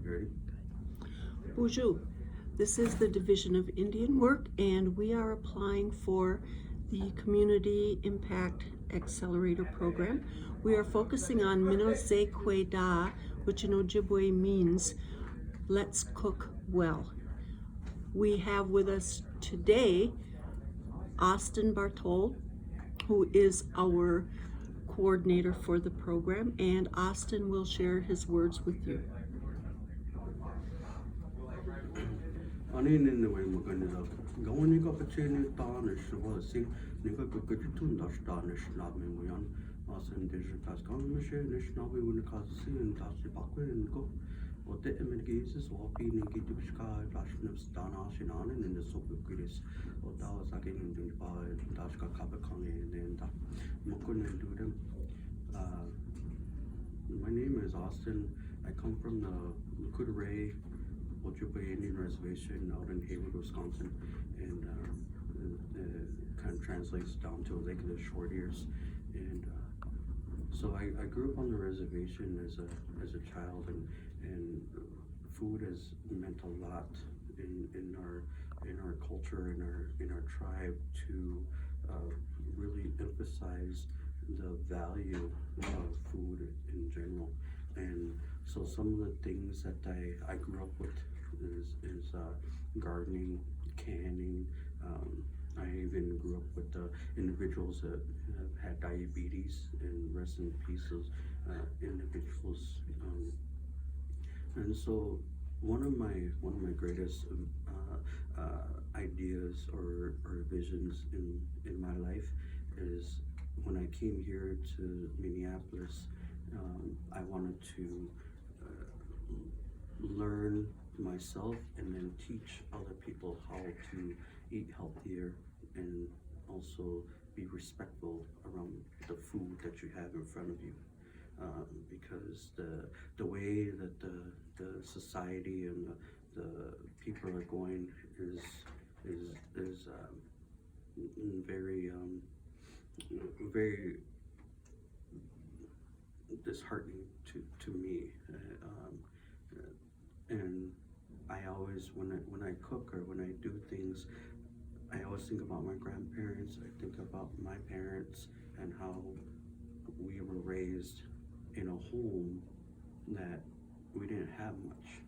Ready? Bonjour. This is the Division of Indian Work, and we are applying for the Community Impact Accelerator Program. We are focusing on Minozekwedaa, which in Ojibwe means let's cook well. We have with us today Austin Bartol, who is our coordinator for the program, and Austin will share his words with you. Anin way maganda gawin ko opportunity tanish was sing nika good to understand not me yan asan digital class kan machine not we when cause see and touch the back and go what the emergencies or being get to sky fashion of stana shinan in the soap gris or that was again in the by dashka kabakang and then mukun and do them. My name is Austin. I come from the Ojibwe Indian Reservation out in Hayward, Wisconsin, and it kind of translates down to Lake of the Short Ears. And so I grew up on the reservation as a child, and food has meant a lot in our culture, in our tribe, to really emphasize the value of food in general. And so some of the things that I grew up with is gardening, canning. I even grew up with individuals that have had diabetes, and rest in peace those individuals. And so one of my greatest ideas or visions in my life is when I came here to Minneapolis. I wanted to learn myself and then teach other people how to eat healthier and also be respectful around the food that you have in front of you, because the way that the society and the people are going is very disheartening to me, and I always when I cook or when I do things, I always think about my grandparents. I think about my parents and how we were raised in a home that we didn't have much,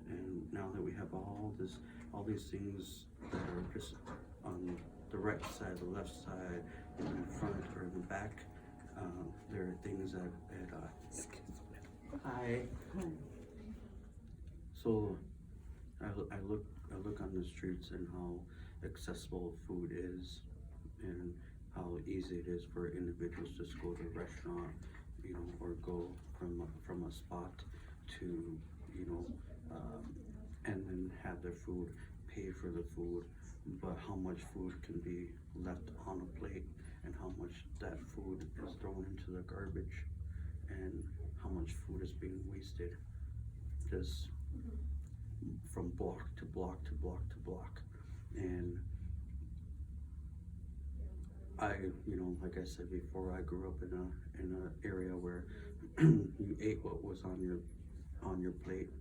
and now that we have all these things that are just on the right side, the left side, in front or in the back. There are things that so I look on the streets and how accessible food is, and how easy it is for individuals to just go to a restaurant, or go from a spot to, and then have their food, pay for the food, but how much food can be left on a plate, and how much that food is thrown into the garbage, and how much food is being wasted just from block to block to block to block. And like I said before, I grew up in an area where you ate what was on your plate,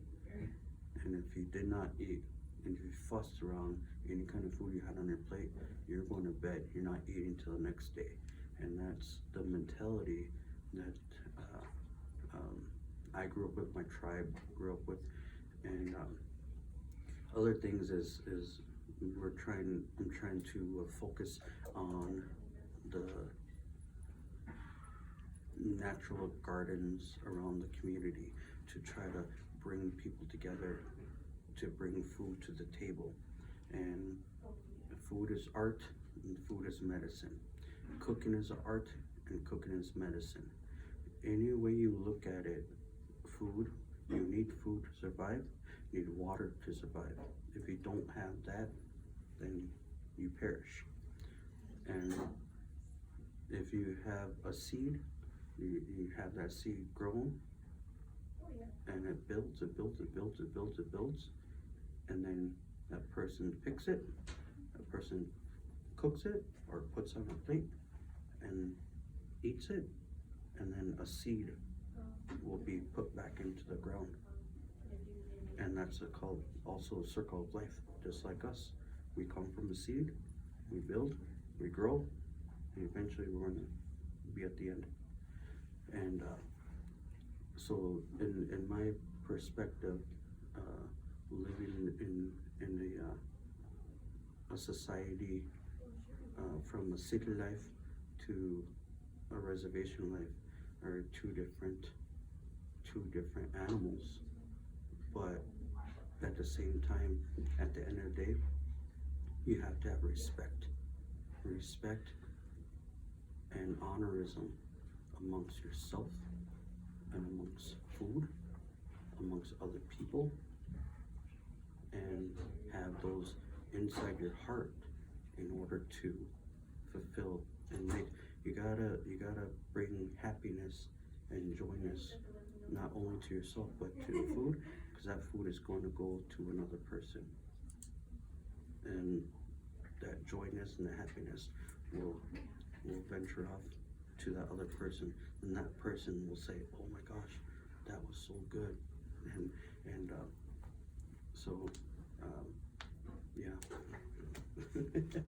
and if you did not eat, and if you fussed around any kind of food you had on your plate, you're going to bed. You're not eating till the next day, and that's the mentality that I grew up with, my tribe grew up with, and other things is I'm trying to focus on the natural gardens around the community to try to bring people together, to bring food to the table. And food is art, and food is medicine. Cooking is art, and cooking is medicine. Any way you look at it, food, you need food to survive, you need water to survive. If you don't have that, then you perish. And if you have a seed, you have that seed grown, and it builds, and then that person picks it, that person cooks it or puts on a plate and eats it, and then a seed will be put back into the ground. that's called also a circle of life, just like us. We come from a seed, we build, we grow, and eventually we're gonna be at the end. And so in my perspective, living in a society from a city life to a reservation life are two different animals, but at the same time, at the end of the day, you have to have respect and honorism amongst yourself and amongst food, amongst other people, and have those inside your heart in order to fulfill and make. You gotta bring happiness and joyness not only to yourself but to the food, because that food is going to go to another person, and that joyness and the happiness will venture off to that other person, and that person will say, oh my gosh, that was so good. And so